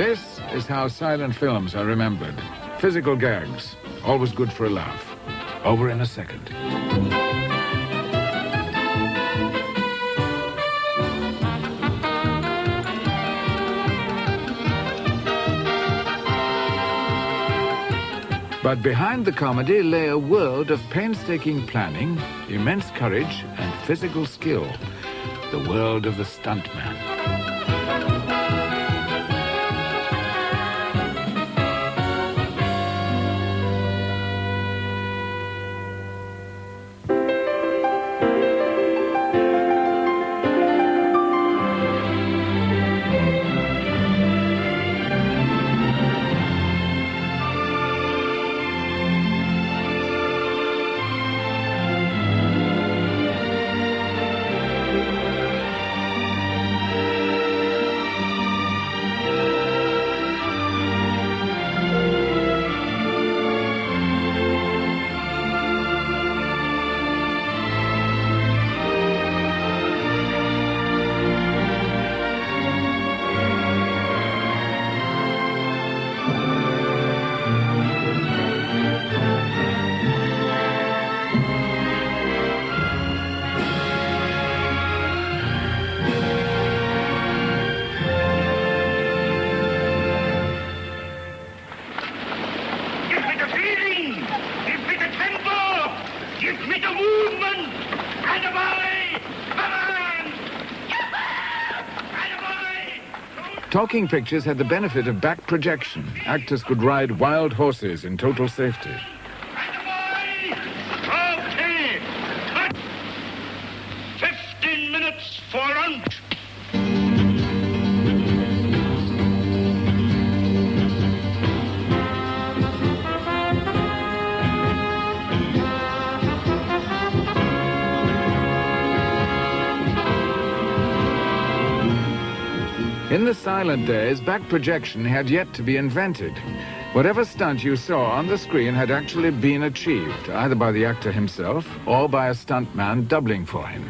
This is how silent films are remembered. Physical gags, always good for a laugh. Over in a second. But behind the comedy lay a world of painstaking planning, immense courage, and physical skill. The world of the stuntman. Talking pictures had the benefit of back projection. Actors could ride wild horses in total safety. Okay. 15 minutes for lunch. In the silent days, back projection had yet to be invented. Whatever stunt you saw on the screen had actually been achieved, either by the actor himself or by a stuntman doubling for him.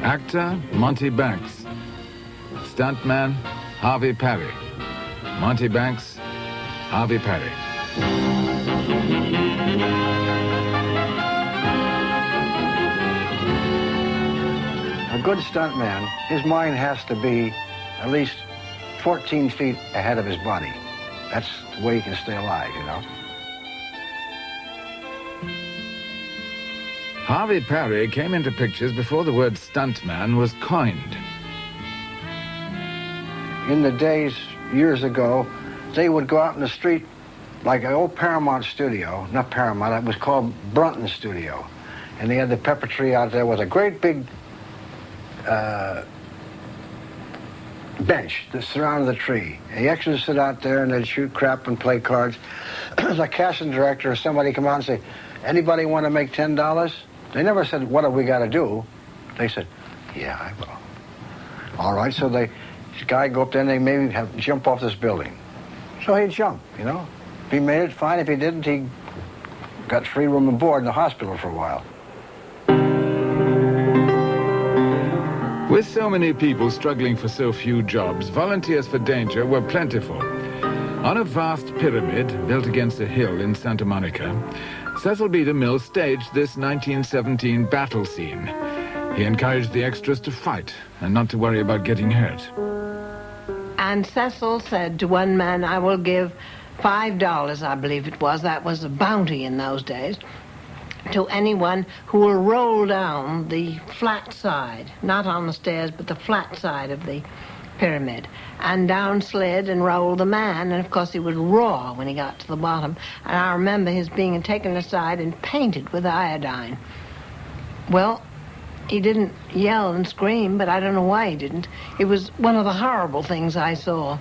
Actor, Monty Banks. Stuntman, Harvey Parry. Monty Banks, Harvey Parry. A good stuntman, his mind has to be at least 14 feet ahead of his body. That's the way he can stay alive, you know. Harvey Parry came into pictures before the word stuntman was coined. In the days, years ago, they would go out in the street like an old Paramount studio, not Paramount, it was called Brunton Studio. And they had the pepper tree out there with a great big bench that surrounded the tree. And the extras sit out there and they'd shoot crap and play cards. The casting director or somebody come out and say, anybody want to make $10? They never said, what have we got to do? They said, yeah, I will. All right, so this guy go up there and they maybe jump off this building. So he'd jump, you know. If he made it, fine. If he didn't, he got free room and board in the hospital for a while. With so many people struggling for so few jobs, volunteers for danger were plentiful. On a vast pyramid built against a hill in Santa Monica, Cecil B. DeMille staged this 1917 battle scene. He encouraged the extras to fight and not to worry about getting hurt. And Cecil said to one man, I will give $5, I believe it was. That was a bounty in those days. To anyone who will roll down the flat side, not on the stairs, but the flat side of the pyramid. And down slid and rolled the man, and of course he was raw when he got to the bottom. And I remember his being taken aside and painted with iodine. Well, he didn't yell and scream, but I don't know why he didn't. It was one of the horrible things I saw.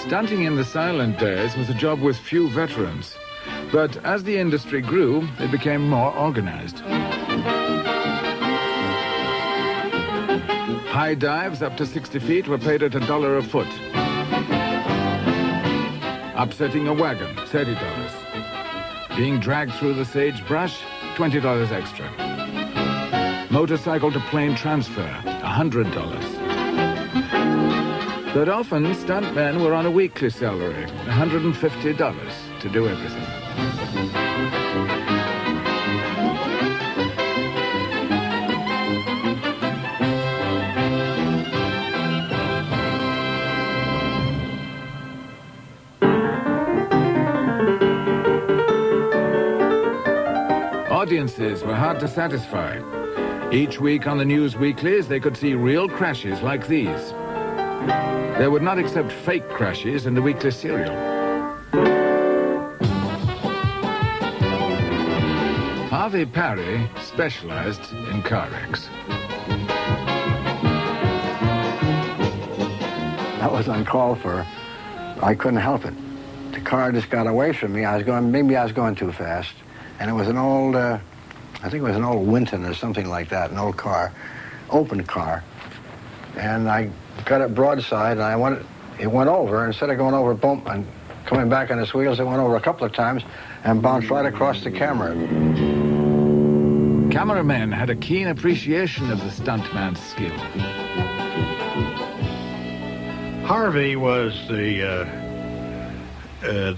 Stunting in the silent days was a job with few veterans. But as the industry grew, it became more organized. High dives up to 60 feet were paid at $1 a foot. Upsetting a wagon, $30. Being dragged through the sagebrush, $20 extra. Motorcycle to plane transfer, $100. But often, stuntmen were on a weekly salary, $150 to do everything. Audiences were hard to satisfy. Each week on the news weeklies, they could see real crashes like these. They would not accept fake crashes in the weekly serial. Harvey Parry specialized in car wrecks. That was uncalled for. I couldn't help it. The car just got away from me. Maybe I was going too fast. And it was an old, I think it was an old Winton or something like that, an old car, open car. And I got it broadside, and it went over. Instead of going over, boom, and coming back on its wheels, it went over a couple of times and bounced right across the camera. Cameramen had a keen appreciation of the stuntman's skill. Harvey was the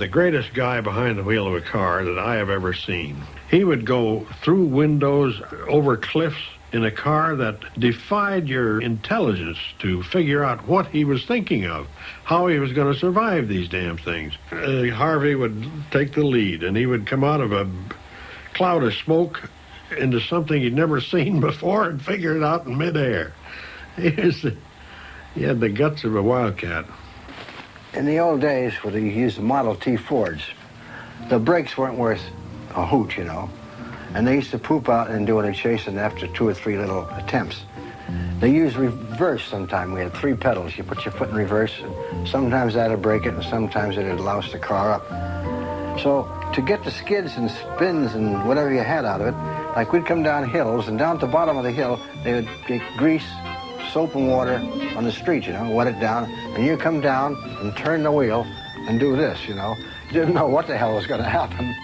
greatest guy behind the wheel of a car that I have ever seen. He would go through windows, over cliffs, in a car that defied your intelligence to figure out what he was thinking of, how he was going to survive these damn things. Harvey would take the lead, and he would come out of a cloud of smoke into something he'd never seen before and figure it out in midair. He had the guts of a wildcat. In the old days, when they used the Model T Fords, the brakes weren't worth a hoot, you know. And they used to poop out and do a chasing after 2 or 3 little attempts. They used reverse sometime. We had 3 pedals. You put your foot in reverse, and sometimes that'd break it, and sometimes it'd louse the car up. So to get the skids and spins and whatever you had out of it, like we'd come down hills, and down at the bottom of the hill, they would get grease, soap and water on the street, you know, wet it down, and you come down and turn the wheel and do this, you know. You didn't know what the hell was going to happen.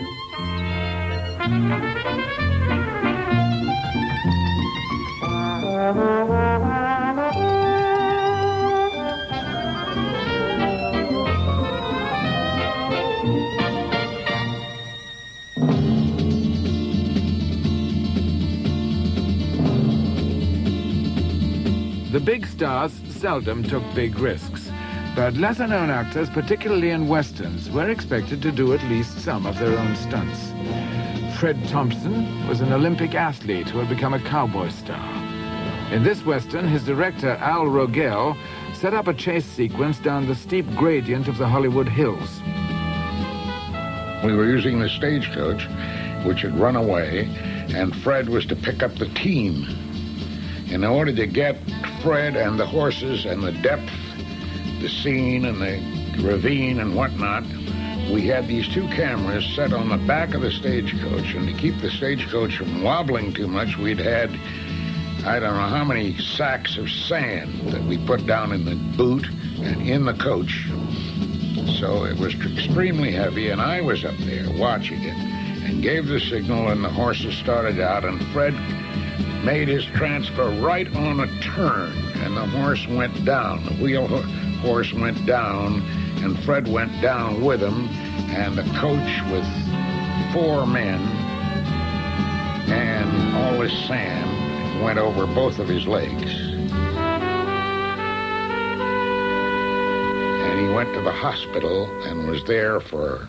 The big stars seldom took big risks, but lesser-known actors, particularly in westerns, were expected to do at least some of their own stunts. Fred Thompson was an Olympic athlete who had become a cowboy star. In this western, his director, Al Rogel, set up a chase sequence down the steep gradient of the Hollywood Hills. We were using the stagecoach, which had run away, and Fred was to pick up the team. In order to get Fred and the horses and the depth, the scene and the ravine and whatnot, we had these 2 cameras set on the back of the stagecoach, and to keep the stagecoach from wobbling too much, we'd had, I don't know how many sacks of sand that we put down in the boot and in the coach. So it was extremely heavy, and I was up there watching it and gave the signal, and the horses started out, and Fred made his transfer right on a turn, and the horse went down. The wheel horse went down, and Fred went down with him, and the coach with 4 men and all this sand went over both of his legs. And he went to the hospital and was there for,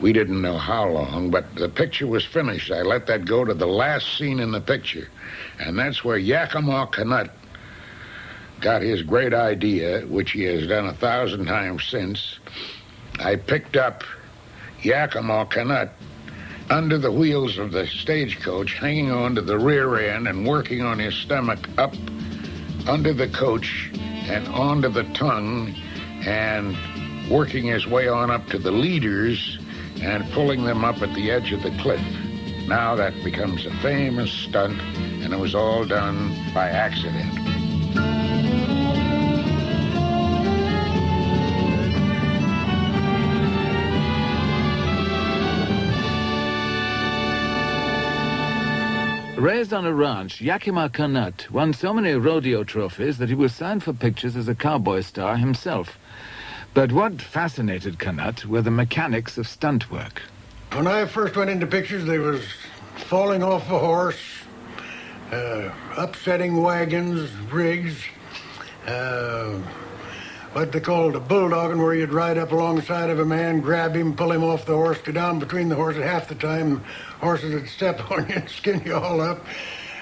we didn't know how long, but the picture was finished. I let that go to the last scene in the picture, and that's where Yakima Canutt got his great idea, which he has done 1,000 times since. I picked up Yakima Canutt under the wheels of the stagecoach, hanging on to the rear end and working on his stomach up under the coach and onto the tongue, and working his way on up to the leaders and pulling them up at the edge of the cliff. Now that becomes a famous stunt, and it was all done by accident. Raised on a ranch, Yakima Kanut won so many rodeo trophies that he was signed for pictures as a cowboy star himself. But what fascinated Kanut were the mechanics of stunt work. When I first went into pictures, they was falling off a horse, upsetting wagons, rigs, what they called a bulldogging, where you'd ride up alongside of a man, grab him, pull him off the horse, go down between the horses. Half the time, horses would step on you and skin you all up.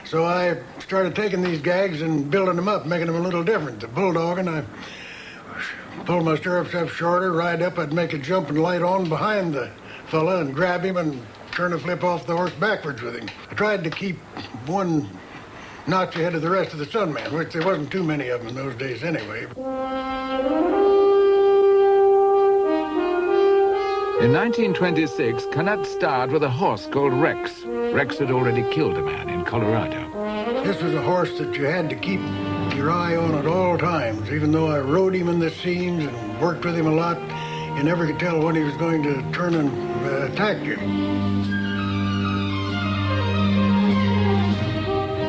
So I started taking these gags and building them up, making them a little different. The bulldogging, I pulled my stirrups up shorter, ride up, I'd make a jump and light on behind the fella and grab him and turn a flip off the horse backwards with him. I tried to keep one notch ahead of the rest of the stuntman, which there wasn't too many of them in those days anyway. In 1926, Kanut starred with a horse called Rex. Rex had already killed a man in Colorado. This was a horse that you had to keep your eye on at all times. Even though I rode him in the scenes and worked with him a lot, you never could tell when he was going to turn and attack you.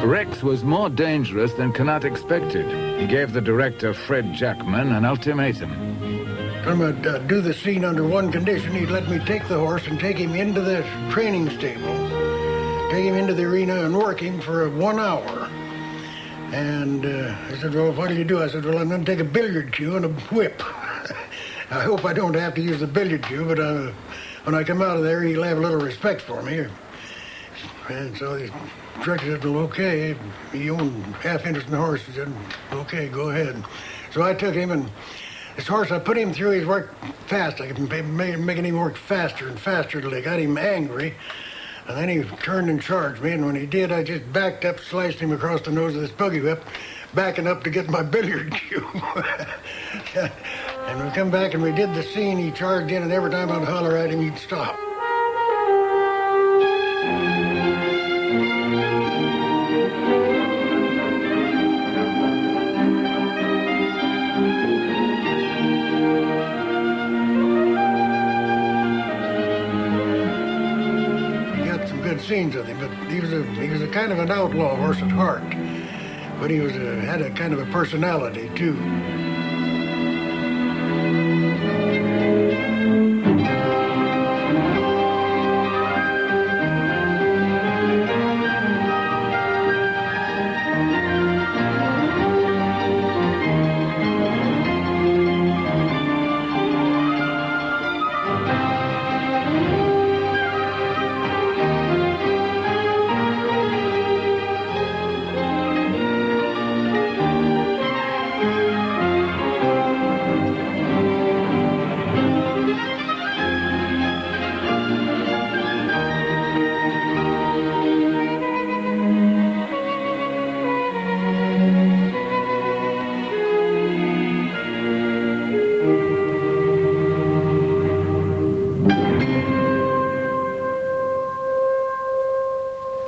Rex was more dangerous than Kanut expected. He gave the director, Fred Jackman, an ultimatum. I'm going to do the scene under one condition. He'd let me take the horse and take him into the training stable, take him into the arena and work him for 1 hour. And he said, well, what do you do? I said, well, I'm going to take a billiard cue and a whip. I hope I don't have to use the billiard cue, but when I come out of there, he'll have a little respect for me. And so the director said, well, okay. He owned half interest in the horse. He said, okay, go ahead. So I took him, and this horse, I put him through. He's worked fast. I kept making him work faster and faster till they got him angry. And then he turned and charged me, and when he did, I just backed up, sliced him across the nose with this buggy whip, backing up to get my billiard cue. And we come back and we did the scene. He charged in, and every time I'd holler at him, he'd stop. Scenes with him, but he was a kind of an outlaw horse at heart, but he had a kind of a personality too.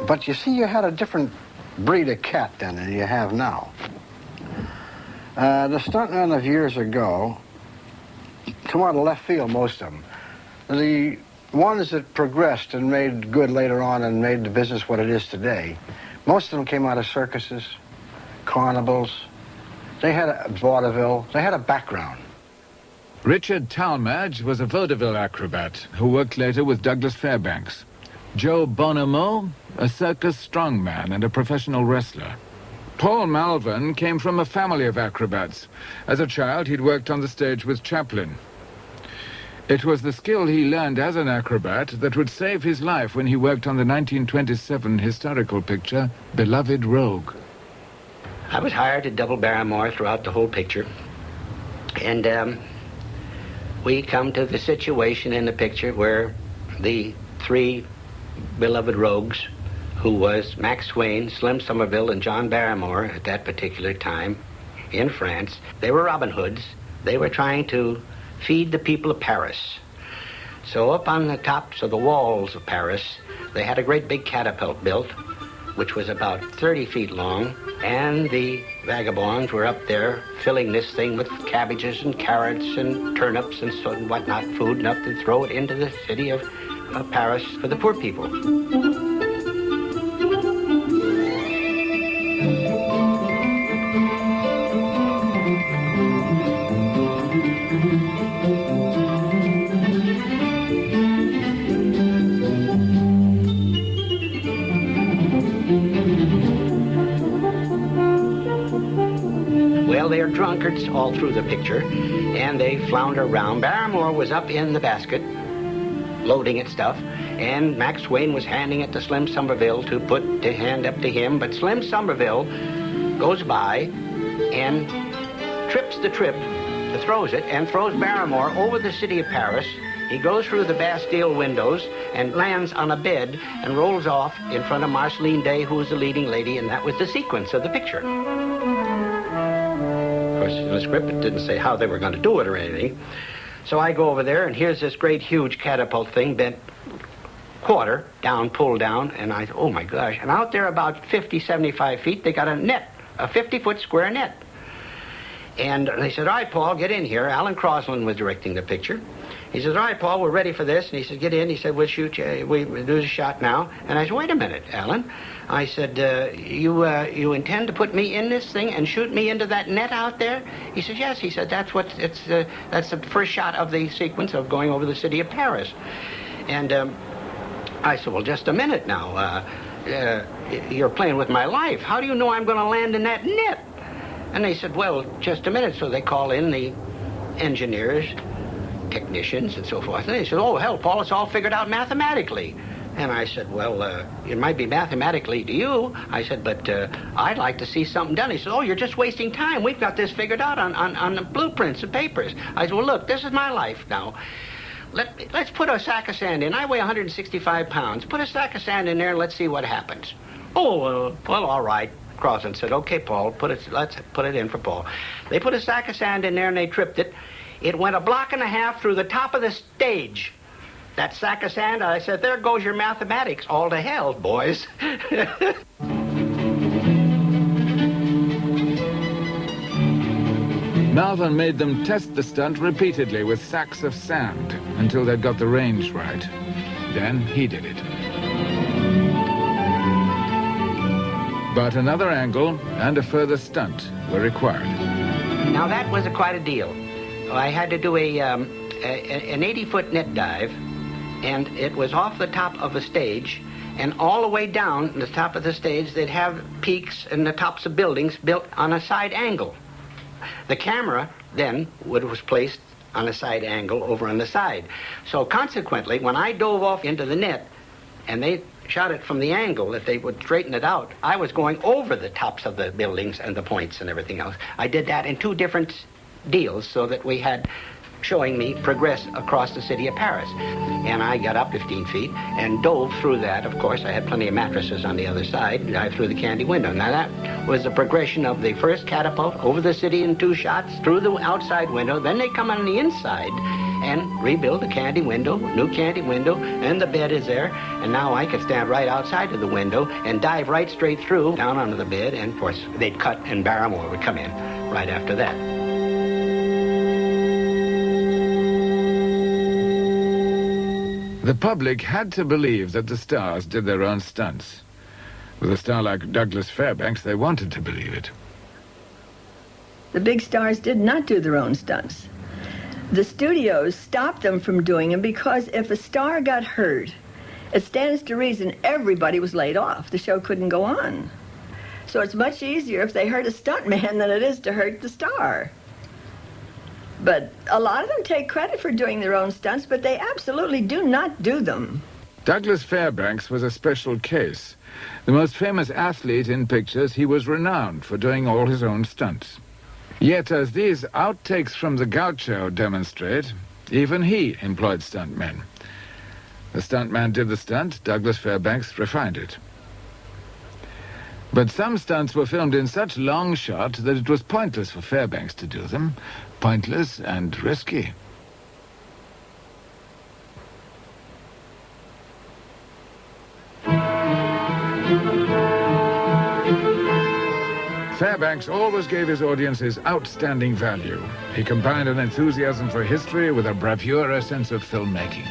But you see, you had a different breed of cat then than you have now. The stuntmen of years ago come out of left field, most of them. The ones that progressed and made good later on and made the business what it is today, most of them came out of circuses, carnivals. They had a vaudeville. They had a background. Richard Talmadge was a vaudeville acrobat who worked later with Douglas Fairbanks. Joe Bonomo, a circus strongman and a professional wrestler. Paul Malvern came from a family of acrobats. As a child, he'd worked on the stage with Chaplin. It was the skill he learned as an acrobat that would save his life when he worked on the 1927 historical picture, Beloved Rogue. I was hired to double Barrymore throughout the whole picture. And we come to the situation in the picture where the three beloved rogues, who was Max Swain, Slim Somerville, and John Barrymore at that particular time in France. They were Robin Hoods. They were trying to feed the people of Paris. So up on the tops of the walls of Paris, they had a great big catapult built, which was about 30 feet long, and the vagabonds were up there filling this thing with cabbages and carrots and turnips and so and whatnot, food enough to throw it into the city of Paris for the poor people. Well, they are drunkards all through the picture, and they flounder around. Barrymore was up in the basket, loading at stuff, and Max Wayne was handing it to Slim Somerville to hand up to him, but Slim Somerville goes by and trips the trip, throws it, and throws Barrymore over the city of Paris. He goes through the Bastille windows and lands on a bed and rolls off in front of Marceline Day, who was the leading lady, and that was the sequence of the picture. Of course, in the script, it didn't say how they were going to do it or anything. So I go over there, and here's this great, huge catapult thing bent quarter down, pulled down, and I thought, oh, my gosh. And out there about 50, 75 feet, they got a net, a 50-foot square net. And they said, all right, Paul, get in here. Alan Crosland was directing the picture. He says, all right, Paul, we're ready for this. And he said, get in. He said, we'll shoot you. We'll do the shot now. And I said, wait a minute, Alan. I said, you intend to put me in this thing and shoot me into that net out there? He said, yes. He said, that's the first shot of the sequence of going over the city of Paris. And I said, well, just a minute now. You're playing with my life. How do you know I'm going to land in that net? And they said, well, just a minute. So they call in the engineers, technicians, and so forth. And they said, oh, hell, Paul, it's all figured out mathematically. And I said, well, it might be mathematically to you. I said, but I'd like to see something done. He said, oh, you're just wasting time. We've got this figured out on the blueprints and papers. I said, well, look, this is my life now. Let's put a sack of sand in. I weigh 165 pounds. Put a sack of sand in there and let's see what happens. Oh, well, all right. Crosland said, okay, Paul, let's put it in for Paul. They put a sack of sand in there and they tripped it. It went 1.5 blocks through the top of the stage. That sack of sand, I said, there goes your mathematics. All to hell, boys. Malvern made them test the stunt repeatedly with sacks of sand until they'd got the range right. Then he did it. But another angle and a further stunt were required. Now, that was quite a deal. I had to do an 80-foot net dive, and it was off the top of the stage, and all the way down the top of the stage, they'd have peaks and the tops of buildings built on a side angle. The camera then was placed on a side angle over on the side. So consequently, when I dove off into the net, and they shot it from the angle that they would straighten it out, I was going over the tops of the buildings and the points and everything else. I did that in 2 different deals so that we had showing me progress across the city of Paris. And I got up 15 feet and dove through that. Of course, I had plenty of mattresses on the other side, dived through the candy window. Now, that was the progression of the first catapult over the city in 2 shots, through the outside window. Then they come on the inside and rebuild the candy window, new candy window, and the bed is there. And now I could stand right outside of the window and dive right straight through, down onto the bed, and of course, they'd cut and Barrymore would come in right after that. The public had to believe that the stars did their own stunts. With a star like Douglas Fairbanks, they wanted to believe it. The big stars did not do their own stunts. The studios stopped them from doing them because if a star got hurt, it stands to reason everybody was laid off. The show couldn't go on. So it's much easier if they hurt a stuntman than it is to hurt the star. But a lot of them take credit for doing their own stunts, but they absolutely do not do them. Douglas Fairbanks was a special case. The most famous athlete in pictures, he was renowned for doing all his own stunts. Yet, as these outtakes from the Gaucho demonstrate, even he employed stuntmen. The stuntman did the stunt, Douglas Fairbanks refined it. But some stunts were filmed in such long shot that it was pointless for Fairbanks to do them. Pointless and risky. Fairbanks always gave his audiences outstanding value. He combined an enthusiasm for history with a bravura sense of filmmaking.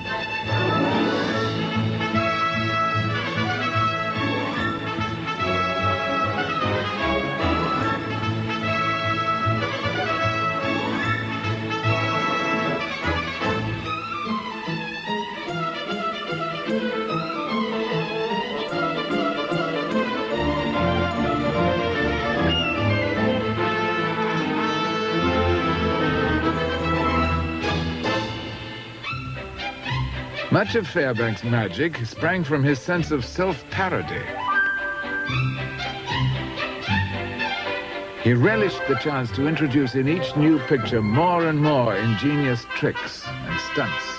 Much of Fairbanks' magic sprang from his sense of self-parody. He relished the chance to introduce in each new picture more and more ingenious tricks and stunts.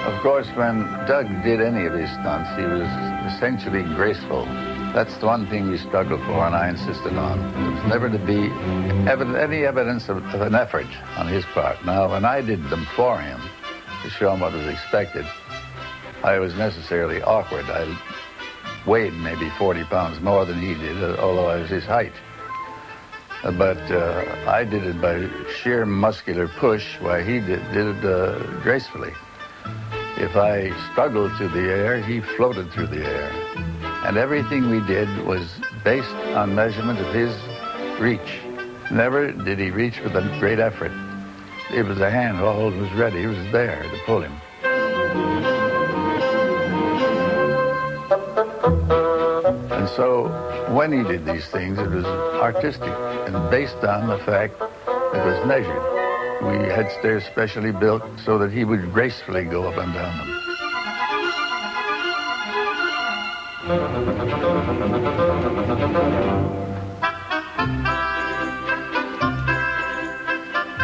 Of course, when Doug did any of his stunts, he was essentially graceful. That's the one thing we struggled for, and I insisted on. There was never to be any evidence of an effort on his part. Now, when I did them for him, to show him what was expected, I was necessarily awkward. I weighed maybe 40 pounds more than he did, although I was his height. But I did it by sheer muscular push, while he did it gracefully. If I struggled through the air, he floated through the air. And everything we did was based on measurement of his reach. Never did he reach with a great effort. It was a handhold was ready. He was there to pull him. And so when he did these things, it was artistic and based on the fact that it was measured. We had stairs specially built so that he would gracefully go up and down them.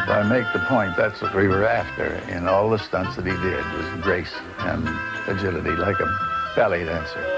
So I make the point, that's what we were after in all the stunts that he did, was grace and agility, like a ballet dancer.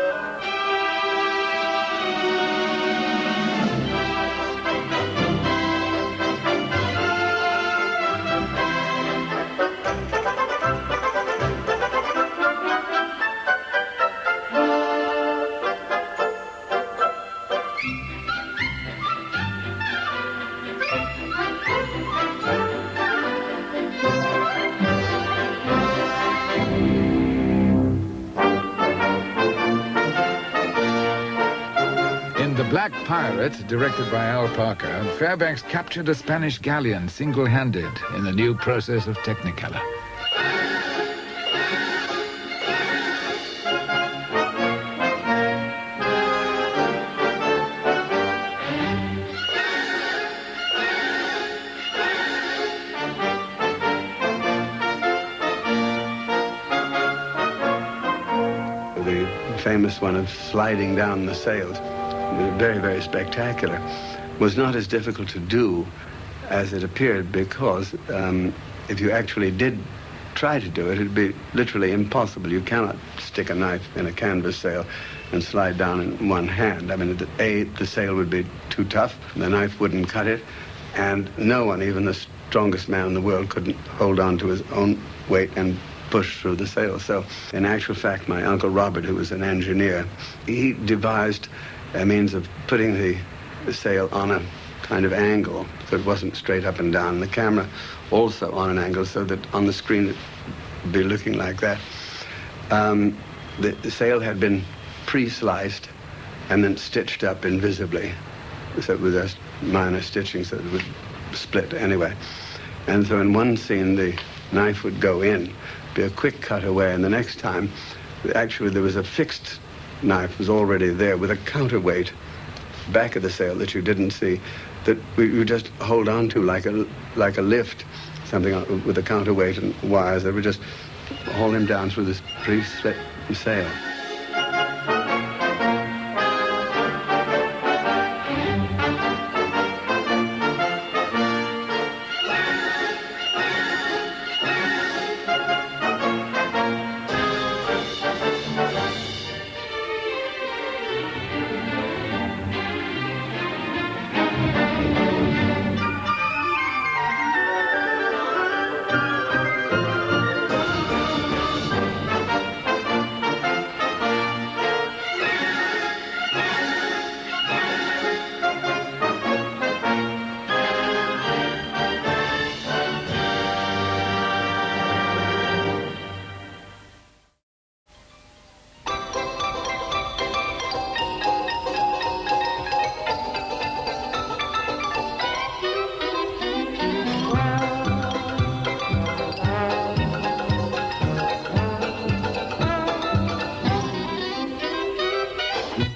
Black Pirate, directed by Al Parker, Fairbanks captured a Spanish galleon single-handed in the new process of Technicolor. The famous one of sliding down the sails, very, very spectacular, was not as difficult to do as it appeared, because if you actually did try to do it, it'd be literally impossible. You cannot stick a knife in a canvas sail and slide down in one hand. I mean, the sail would be too tough, the knife wouldn't cut it, and no one, even the strongest man in the world, couldn't hold on to his own weight and push through the sail. So, in actual fact, my Uncle Robert, who was an engineer, he devised a means of putting the sail on a kind of angle so it wasn't straight up and down. The camera also on an angle so that on the screen it would be looking like that. The sail had been pre-sliced and then stitched up invisibly, so with a minor stitching so it would split anyway. And so in one scene the knife would go in, be a quick cut away, and the next time actually there was a fixed knife was already there with a counterweight back of the sail that you didn't see, that you just hold on to like a lift, something with a counterweight and wires that would just haul him down through this pre-set sail.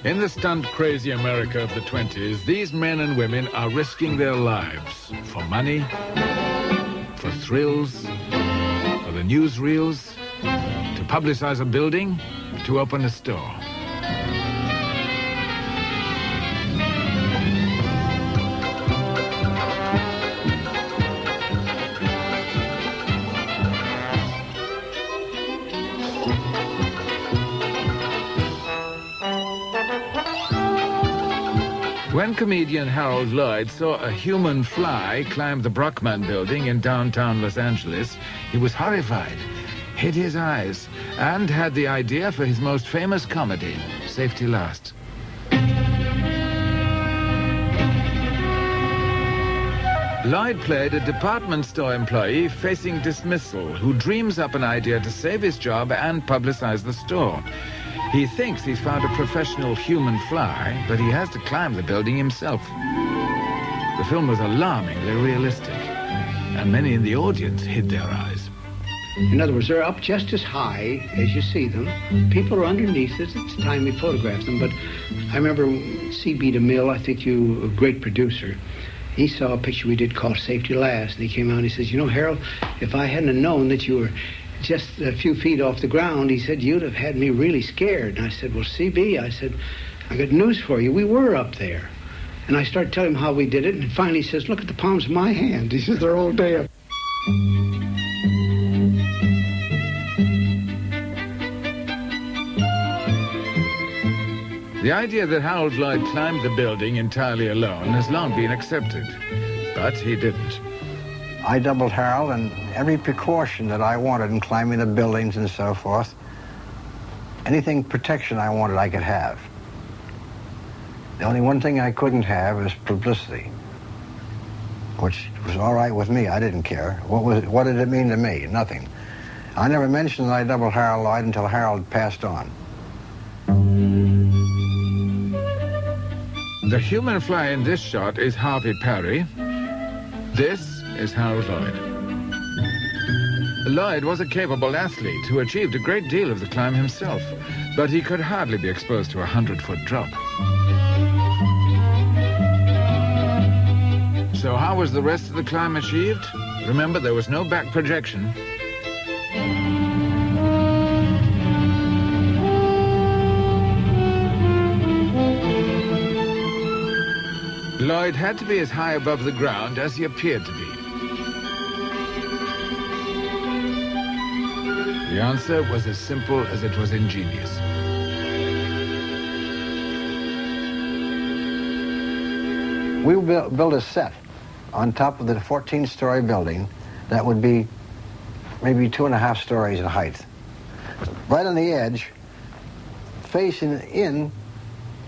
In the stunt-crazy America of the 20s, these men and women are risking their lives for money, for thrills, for the newsreels, to publicize a building, to open a store. When comedian Harold Lloyd saw a human fly climb the Brockman building in downtown Los Angeles, he was horrified, hid his eyes, and had the idea for his most famous comedy, Safety Last. Lloyd played a department store employee facing dismissal who dreams up an idea to save his job and publicize the store. He thinks he's found a professional human fly, but he has to climb the building himself. The film was alarmingly realistic, and many in the audience hid their eyes. In other words, they're up just as high as you see them. People are underneath it. It's time we photograph them. But I remember C.B. DeMille, I think you, a great producer, he saw a picture we did called Safety Last, and he came out and he says, you know, Harold, if I hadn't known that you were just a few feet off the ground, he said, you'd have had me really scared. And I said, well, CB, I said, I got news for you. We were up there. And I started telling him how we did it, and finally he says, look at the palms of my hand. He says, they're all damp. The idea that Harold Lloyd climbed the building entirely alone has long been accepted, but he didn't. I doubled Harold, and every precaution that I wanted in climbing the buildings and so forth, anything protection I wanted, I could have. The only one thing I couldn't have is publicity, which was all right with me. I didn't care. What did it mean to me? Nothing. I never mentioned that I doubled Harold Lloyd until Harold passed on. The human fly in this shot is Harvey Parry. This is Harold Lloyd. Lloyd was a capable athlete who achieved a great deal of the climb himself, but he could hardly be exposed to a 100-foot drop. So how was the rest of the climb achieved? Remember, there was no back projection. Lloyd had to be as high above the ground as he appeared to be. The answer was as simple as it was ingenious. We built a set on top of the 14-story building that would be maybe 2.5 stories in height. Right on the edge, facing in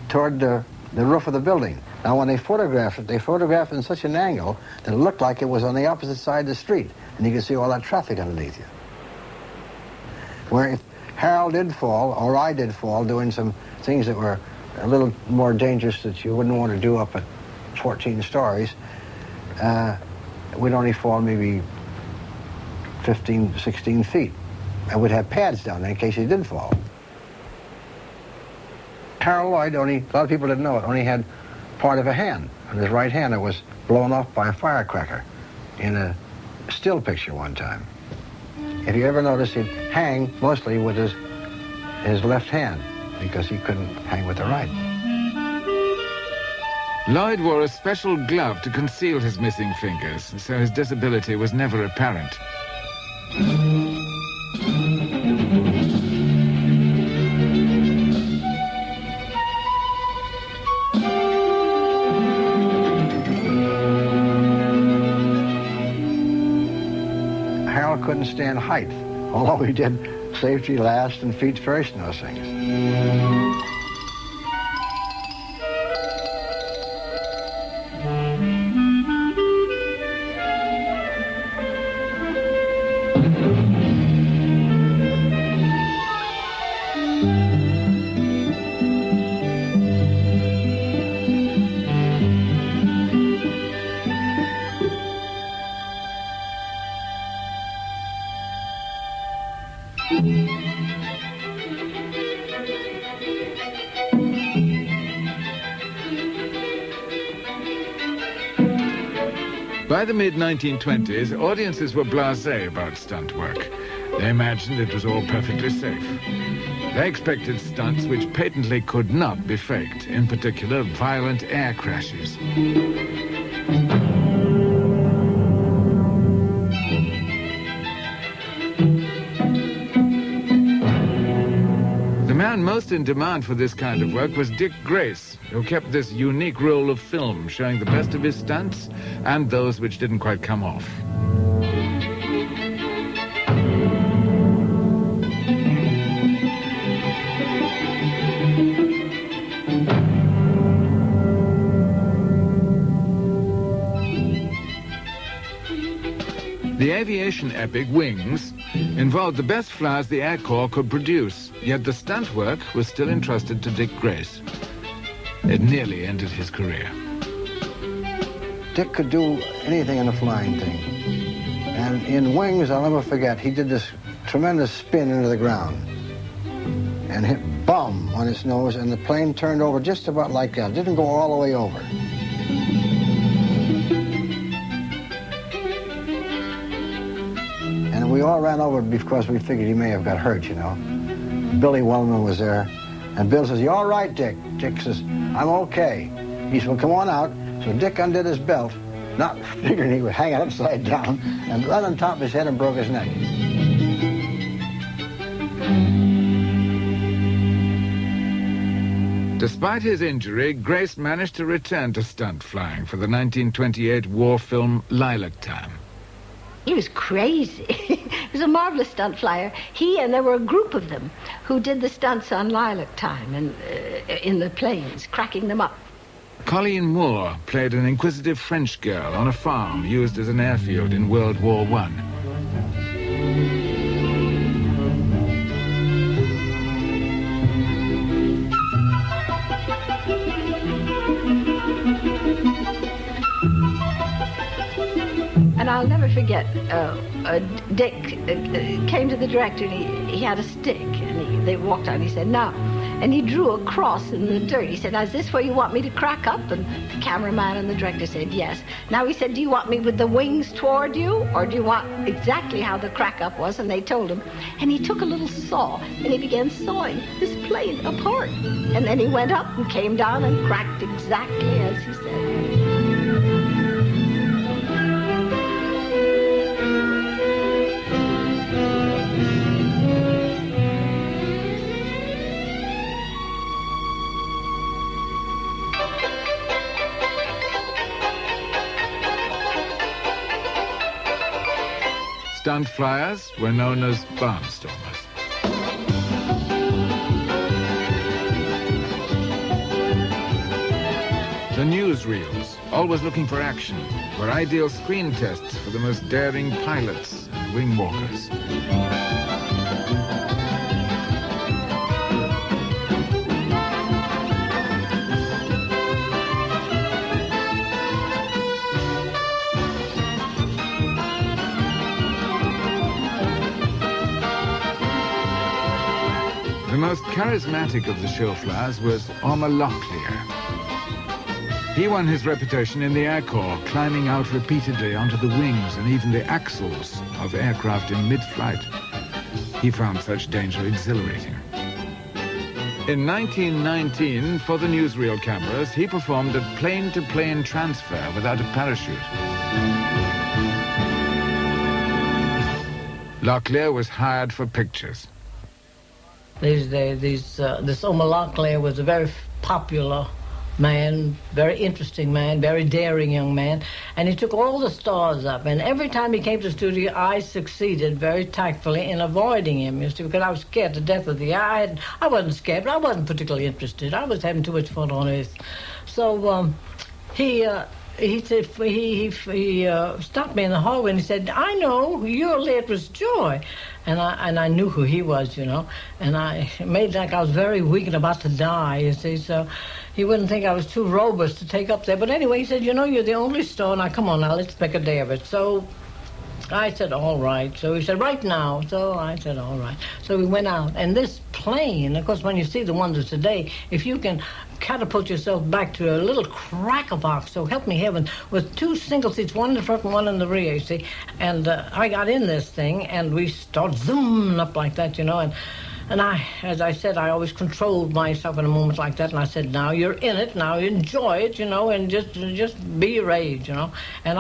toward the roof of the building. Now, when they photographed it in such an angle that it looked like it was on the opposite side of the street, and you could see all that traffic underneath you. Where if Harold did fall, or I did fall, doing some things that were a little more dangerous that you wouldn't want to do up at 14 stories, we'd only fall maybe 15, 16 feet. And we'd have pads down there in case you did fall. Harold Lloyd, a lot of people didn't know it, only had part of a hand. On his right hand, it was blown off by a firecracker in a still picture one time. If you ever notice, he'd hang mostly with his left hand because he couldn't hang with the right. Lloyd wore a special glove to conceal his missing fingers, so his disability was never apparent. Harold couldn't stand height, although he did safety last and feet first in those things. By the mid-1920s, audiences were blasé about stunt work. They imagined it was all perfectly safe. They expected stunts which patently could not be faked, in particular violent air crashes. The man most in demand for this kind of work was Dick Grace, who kept this unique roll of film showing the best of his stunts and those which didn't quite come off. The aviation epic Wings involved the best flyers the Air Corps could produce, yet the stunt work was still entrusted to Dick Grace. It nearly ended his career. Dick could do anything in a flying thing. And in Wings, I'll never forget, he did this tremendous spin into the ground and hit bum on its nose, and the plane turned over just about like that. It didn't go all the way over. And we all ran over because we figured he may have got hurt, you know. Billy Wellman was there, and Bill says, "You all right, Dick?" Dick says, "I'm okay." He said, "Well, come on out." So Dick undid his belt, not figuring he would hang it upside down, and right on top of his head and broke his neck. Despite his injury, Grace managed to return to stunt flying for the 1928 war film Lilac Time. He was crazy. He was a marvelous stunt flyer. He and there were a group of them who did the stunts on Lilac Time and in the planes, cracking them up. Colleen Moore played an inquisitive French girl on a farm used as an airfield in World War I. And I'll never forget, Dick came to the director, and he had a stick, and they walked out, and he said, "Now," and he drew a cross in the dirt. He said, "Now, is this where you want me to crack up?" And the cameraman and the director said, "Yes." Now he said, "Do you want me with the wings toward you, or do you want exactly how the crack up was?" And they told him. And he took a little saw, and he began sawing this plane apart. And then he went up and came down and cracked exactly as he said. Stunt flyers were known as barnstormers. The newsreels, always looking for action, were ideal screen tests for the most daring pilots and wing walkers. The most charismatic of the showflies was Ormer Locklear. He won his reputation in the Air Corps, climbing out repeatedly onto the wings and even the axles of aircraft in mid-flight. He found such danger exhilarating. In 1919, for the newsreel cameras, he performed a plane-to-plane transfer without a parachute. Locklear was hired for pictures. These days, this Ormer Locklear was a very popular man, very interesting man, very daring young man, and he took all the stars up. And every time he came to the studio, I succeeded very tactfully in avoiding him, you see, because I was scared to death of the guy. I wasn't scared, but I wasn't particularly interested. I was having too much fun on earth. So he stopped me in the hallway and he said, "I know, you're Leatrice Joy." And I knew who he was, you know, and I made like I was very weak and about to die, you see, so he wouldn't think I was too robust to take up there. But anyway, he said, "You know, you're the only star. Now, come on now, let's make a day of it." So I said, "All right." So he said, "Right now." So I said, "All right." So we went out, and this plane, of course, when you see the ones of today, if you can catapult yourself back to a little cracker box, so help me heaven, with 2 single seats, one in the front and one in the rear, you see. And I got in this thing, and we started zooming up like that, you know, and I, as I said, I always controlled myself in a moment like that, and I said, "Now you're in it, now enjoy it, you know, and just be your age, you know." And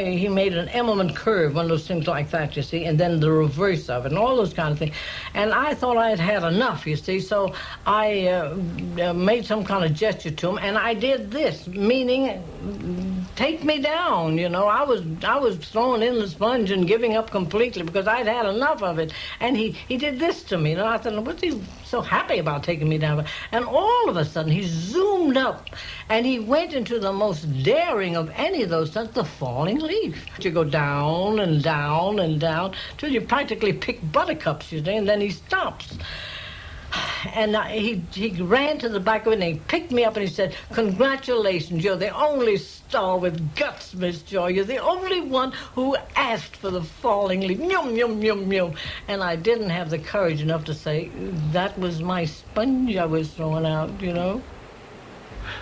he made an eminent curve, one of those things like that, you see, and then the reverse of it, and all those kind of things. And I thought I had enough, you see, so I made some kind of gesture to him, and I did this, meaning, take me down, you know. I was throwing in the sponge and giving up completely because I'd had enough of it. And he did this to me, and I thought, what's he so happy about taking me down? And all of a sudden, he zoomed up, and he went into the most daring of any of those stunts, the falling leaf. You go down and down and down till you practically pick buttercups, you see, and then he stops. And he ran to the back of it, and he picked me up, and he said, "Congratulations, you're the only star with guts, Miss Joy. You're the only one who asked for the falling leaf." Yum, yum, yum, yum. And I didn't have the courage enough to say, that was my sponge I was throwing out, you know.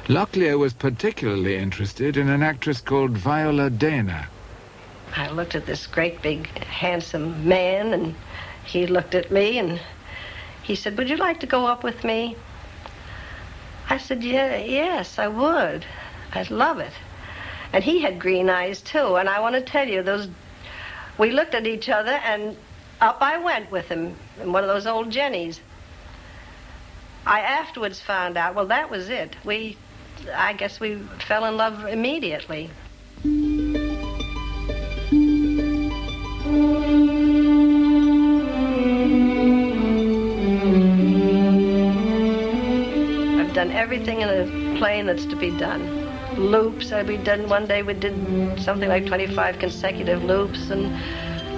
Locklear was particularly interested in an actress called Viola Dana. I looked at this great, big, handsome man, and he looked at me, and he said, "Would you like to go up with me?" I said, yes, I would. I'd love it. And he had green eyes, too. And I want to tell you, we looked at each other, and up I went with him in one of those old Jennies. I afterwards found out, well, that was it. I guess we fell in love immediately. Done everything in a plane that's to be done. Loops, we did one day, we did something like 25 consecutive loops and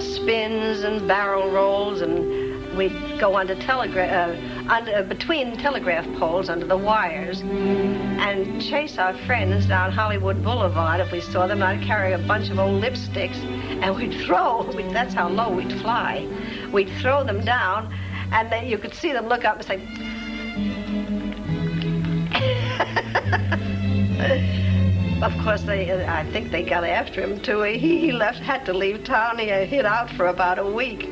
spins and barrel rolls, and we'd go under between telegraph poles under the wires and chase our friends down Hollywood Boulevard if we saw them. I'd carry a bunch of old lipsticks, and that's how low we'd fly. We'd throw them down, and then you could see them look up and say, of course, I think they got after him, too. He had to leave town. He hid out for about a week.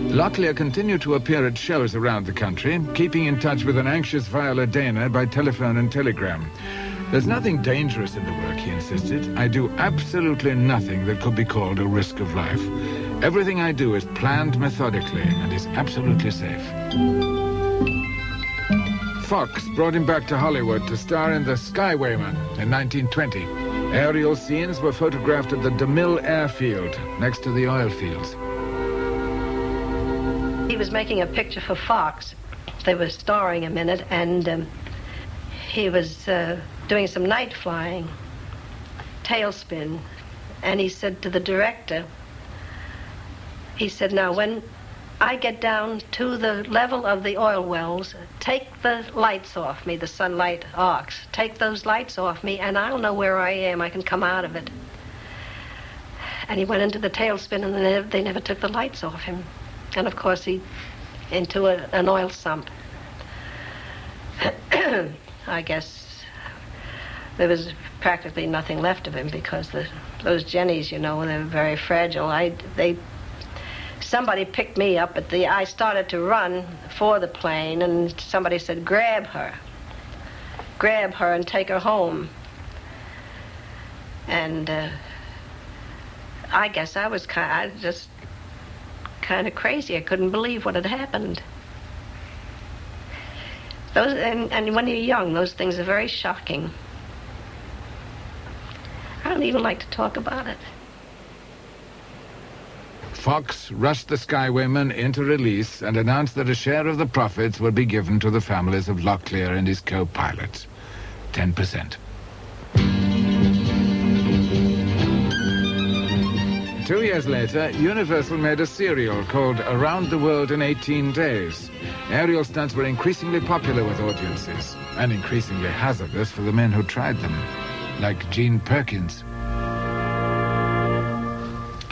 Locklear continued to appear at shows around the country, keeping in touch with an anxious Viola Dana by telephone and telegram. "There's nothing dangerous in the work," he insisted. "I do absolutely nothing that could be called a risk of life. Everything I do is planned methodically and is absolutely safe." Fox brought him back to Hollywood to star in The Skywayman in 1920. Aerial scenes were photographed at the DeMille airfield next to the oil fields. He was making a picture for Fox. They were starring him in it, and he was doing some night flying, tailspin, and he said to the director, he said, "Now, when I get down to the level of the oil wells, take the lights off me, the sunlight arcs. Take those lights off me, and I'll know where I am. I can come out of it." And he went into the tailspin, and they never took the lights off him. And, of course, he into an oil sump. I guess there was practically nothing left of him because those jennies, you know, they're very fragile. Somebody picked me up I started to run for the plane, and somebody said, grab her and take her home. And I guess I was just kind of crazy. I couldn't believe what had happened. And when you're young, those things are very shocking. I don't even like to talk about it. Fox rushed the Skywayman into release and announced that a share of the profits would be given to the families of Locklear and his co-pilots. 10%. 2 years later, Universal made a serial called Around the World in 18 Days. Aerial stunts were increasingly popular with audiences and increasingly hazardous for the men who tried them, like Gene Perkins.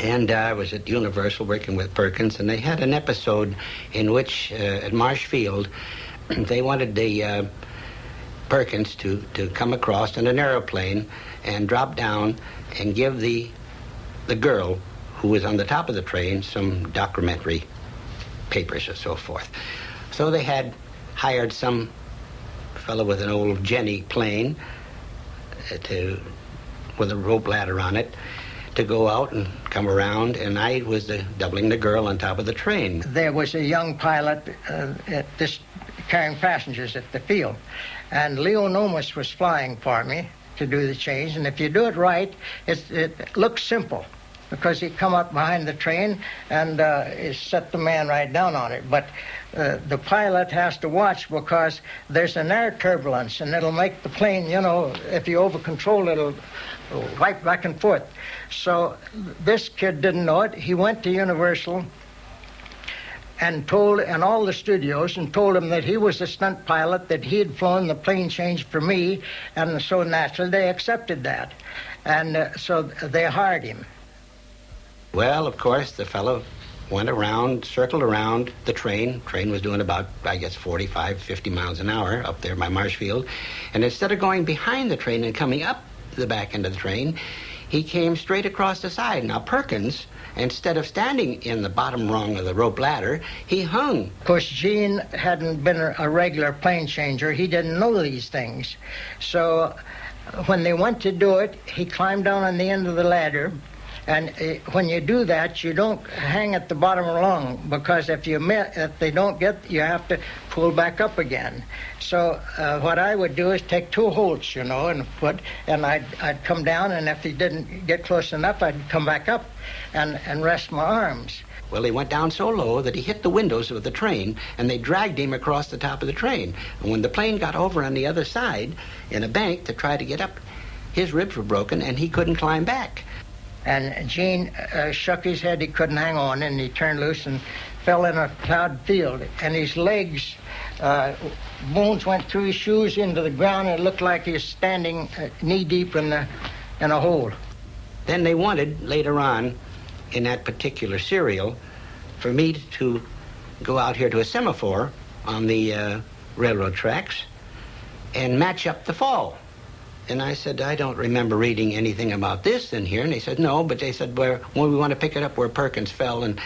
And I was at Universal working with Perkins, and they had an episode in which, at Marshfield, they wanted the Perkins to come across in an aeroplane and drop down and give the girl who was on the top of the train some documentary papers or so forth. So they had hired some fellow with an old Jenny plane with a rope ladder on it to go out and come around, and I was doubling the girl on top of the train. There was a young pilot carrying passengers at the field, and Leo Nomus was flying for me to do the change, and if you do it right, it looks simple, because you come up behind the train and set the man right down on it. But the pilot has to watch, because there's an air turbulence, and it'll make the plane, you know, if you over-control it, it'll wipe back and forth. So this kid didn't know it. He went to Universal and all the studios, and told him that he was a stunt pilot, that he had flown the plane change for me, and so naturally they accepted that. And so they hired him. Well, of course, the fellow went around, circled around the train. Train was doing about, I guess, 45, 50 miles an hour up there by Marshfield. And instead of going behind the train and coming up the back end of the train, he came straight across the side. Now, Perkins, instead of standing in the bottom rung of the rope ladder, he hung. Of course, Gene hadn't been a regular plane changer. He didn't know these things. So when they went to do it, he climbed down on the end of the ladder. And when you do that, you don't hang at the bottom rung, because if they don't get, you have to pull back up again. So what I would do is take 2 holts, you know, and I'd come down, and if he didn't get close enough, I'd come back up and rest my arms. Well, he went down so low that he hit the windows of the train, and they dragged him across the top of the train. And when the plane got over on the other side in a bank to try to get up, his ribs were broken, and he couldn't climb back. And Gene shook his head. He couldn't hang on, and he turned loose and fell in a plowed field. And his legs, bones went through his shoes into the ground, and it looked like he was standing knee-deep in a hole. Then they wanted, later on, in that particular serial, for me to go out here to a semaphore on the railroad tracks and match up the fall. And I said, I don't remember reading anything about this in here. And they said, no, but they said, well, we want to pick it up where Perkins fell and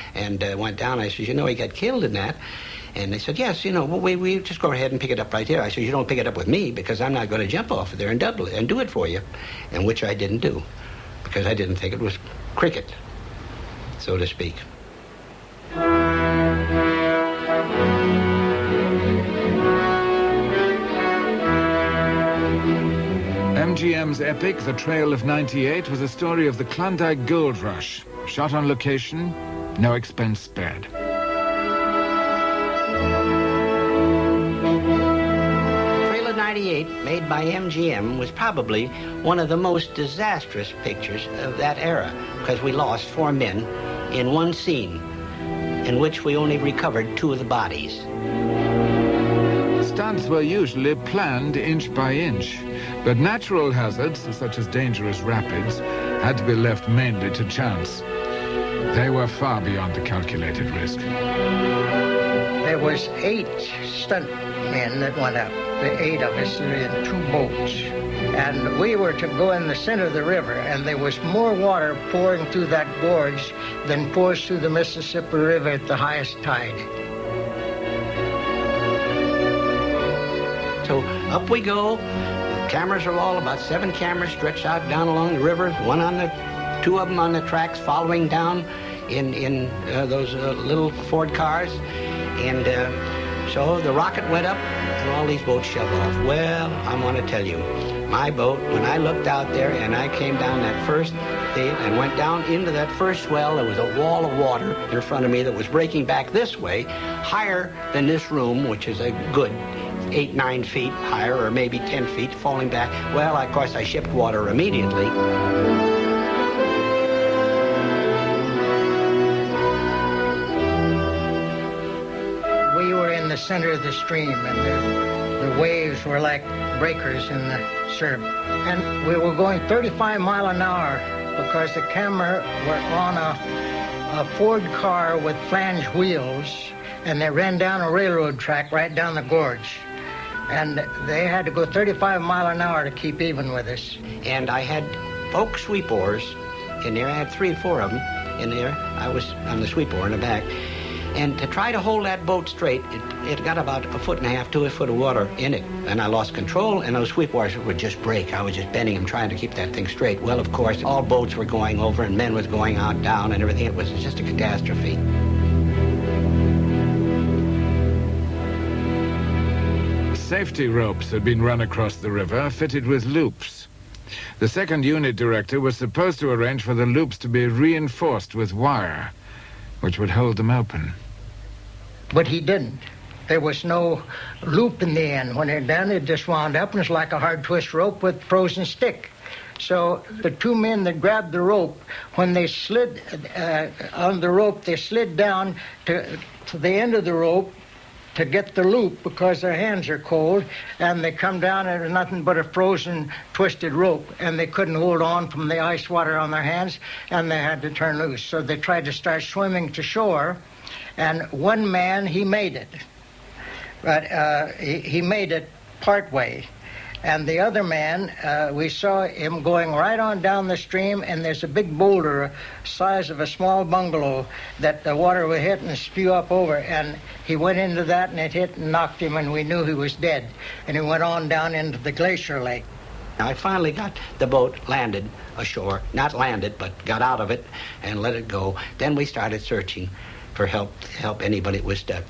went down. I said, you know, he got killed in that. And they said, yes, you know, well, we just go ahead and pick it up right here. I said, you don't pick it up with me, because I'm not going to jump off of there and double it and do it for you. And which I didn't do, because I didn't think it was cricket, so to speak. MGM's epic, The Trail of 98, was a story of the Klondike Gold Rush. Shot on location, no expense spared. Trail of 98, made by MGM, was probably one of the most disastrous pictures of that era, because we lost 4 men in one scene, in which we only recovered 2 of the bodies. Stunts were usually planned inch by inch, but natural hazards, such as dangerous rapids, had to be left mainly to chance. They were far beyond the calculated risk. There was 8 stunt men that went up. The 8 of us in 2 boats. And we were to go in the center of the river, and there was more water pouring through that gorge than pours through the Mississippi River at the highest tide. So up we go. The cameras are all about 7 cameras stretched out down along the river. 2 of them on the tracks following down in those little Ford cars. And so the rocket went up and all these boats shoved off. Well, I want to tell you, my boat, when I looked out there and I came down that first thing and went down into that first swell, there was a wall of water in front of me that was breaking back this way, higher than this room, which is a good 8-9 feet higher, or maybe 10 feet, falling back. Well, of course, I shipped water immediately. We were in the center of the stream, and the waves were like breakers in the surf. And we were going 35 miles an hour because the camera were on a Ford car with flange wheels, and they ran down a railroad track right down the gorge. And they had to go 35 miles an hour to keep even with us. And I had folk sweep oars in there. I had 3 or 4 of them in there. I was on the sweep oar in the back. And to try to hold that boat straight, it got about 1.5 feet to 2 foot of water in it. And I lost control, and those sweep oars would just break. I was just bending them, trying to keep that thing straight. Well, of course, all boats were going over, and men was going out, down, and everything. It was just a catastrophe. Safety ropes had been run across the river, fitted with loops. The second unit director was supposed to arrange for the loops to be reinforced with wire, which would hold them open. But he didn't. There was no loop in the end. When they're done, it just wound up, and it's like a hard twist rope with frozen stick. So the 2 men that grabbed the rope, when they slid on the rope, they slid down to the end of the rope to get the loop because their hands are cold, and they come down and there's nothing but a frozen, twisted rope, and they couldn't hold on from the ice water on their hands, and they had to turn loose. So they tried to start swimming to shore, and one man, he made it. But he made it part way. And the other man, we saw him going right on down the stream, and there's a big boulder size of a small bungalow that the water would hit and spew up over, and he went into that, and it hit and knocked him, and we knew he was dead. And he went on down into the glacier lake. I finally got the boat landed ashore. Not landed, but got out of it and let it go. Then we started searching for help anybody that was stuck.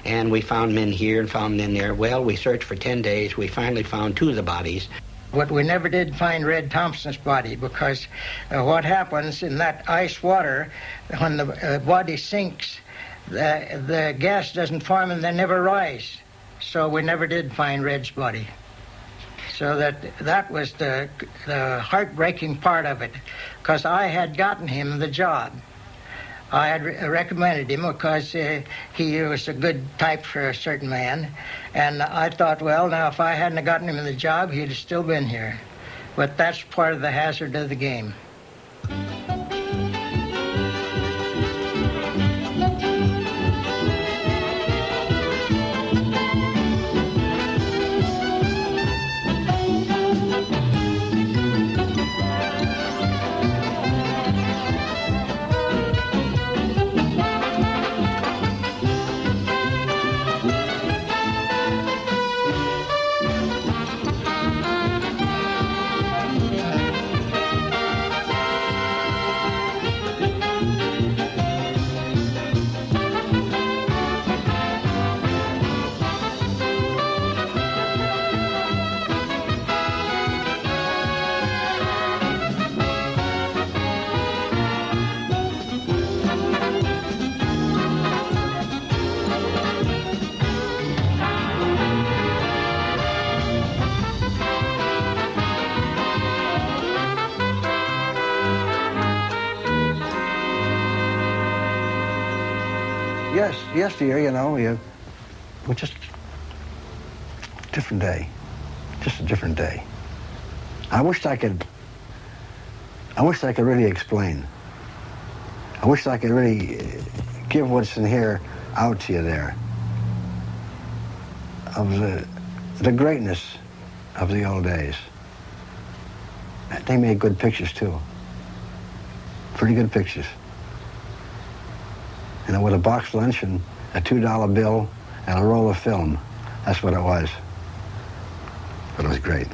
And we found men here and found men there. Well, we searched for 10 days. We finally found 2 of the bodies. But we never did find Red Thompson's body because what happens in that ice water, when the body sinks, the gas doesn't form and they never rise. So we never did find Red's body. So that was the heartbreaking part of it, because I had gotten him the job. I had recommended him because he was a good type for a certain man. And I thought, well, now, if I hadn't gotten him the job, he'd have still been here. But that's part of the hazard of the game. Yes, dear, you know, it was just a different day. Just a different day. I wished I could really explain. I wish I could really give what's in here out to you there. of the greatness of the old days. They made good pictures, too. Pretty good pictures. And with a box lunch and a $2 bill and a roll of film. That's what it was. But it was great.